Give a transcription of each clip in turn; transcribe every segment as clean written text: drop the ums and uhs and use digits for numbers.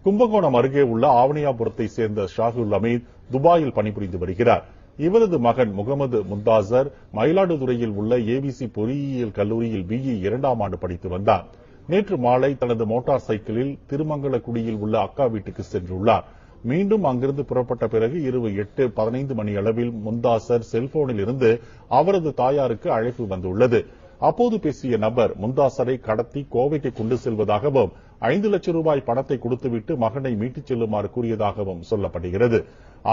கும்பகோணம் அருகே உள்ள ஆவணியாபுரத்தை சேர்ந்த ஷாகுல் அமீத் துபாயில் பணிபுரிந்து வருகிறார். இவரது மகன் முகமது முந்தாசர் மயிலாடுதுறையில் உள்ள ஏபிசி பொறியியல் கல்லூரியில் BE 2ஆம் ஆண்டு படித்து வந்தார். நேற்று மாலை தனது மோட்டார் சைக்கிளில் திருமங்கலக்குடியில் உள்ள அக்கா வீட்டுக்கு சென்றுள்ளார். மீண்டும் அங்கிருந்து புறப்பட்ட பிறகு இரவு 8:15 மணி அளவில் முந்தாசர் செல்போனில் இருந்து அவரது தாயாருக்கு அழைப்பு வந்துள்ளது. அப்போது பேசிய நபர் முந்தாசரை கடத்தி கோவைக்கு கொண்டு செல்வதாகவும் 5 லட்சம் ரூபாய் பணத்தை கொடுத்துவிட்டு மகனை மீட்டுச் செல்லுமாறு கூறியதாகவும் சொல்லப்படுகிறது.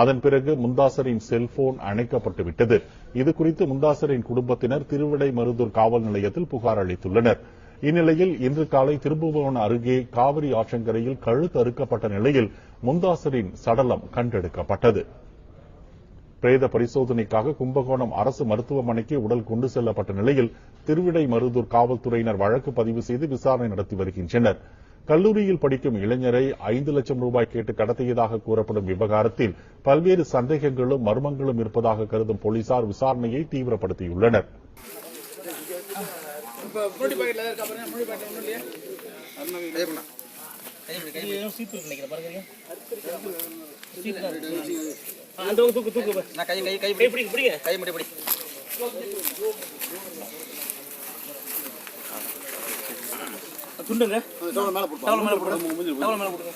அதன் பிறகு முந்தாசரின் செல்போன் அணைக்கப்பட்டு விட்டது. இதுகுறித்து முந்தாசரின் குடும்பத்தினர் திருவிடைமருதூர் காவல் நிலையத்தில் புகார் அளித்துள்ளனர். இந்நிலையில் இன்று காலை திருப்புவனம் அருகே காவிரி ஆற்றங்கரையில் கழுத்து அறுக்கப்பட்ட நிலையில் முந்தாசரின் சடலம் கண்டெடுக்கப்பட்டது. பிரேத பரிசோதனைக்காக கும்பகோணம் அரசு மருத்துவமனைக்கு உடல் கொண்டு செல்லப்பட்ட நிலையில் திருவிடைமருதூர் காவல்துறையினர் வழக்கு பதிவு செய்து விசாரணை நடத்தி வருகின்றனர். கல்லூரியில் படிக்கும் இளைஞரை 5 லட்சம் ரூபாய் கேட்டு கடத்தியதாக கூறப்படும் விவகாரத்தில் பல்வேறு சந்தேகங்களும் மர்மங்களும் இருப்பதாக கருதும் போலீசார் விசாரணையை தீவிரப்படுத்தியுள்ளனர். துண்டுங்க மேல போடுங்க.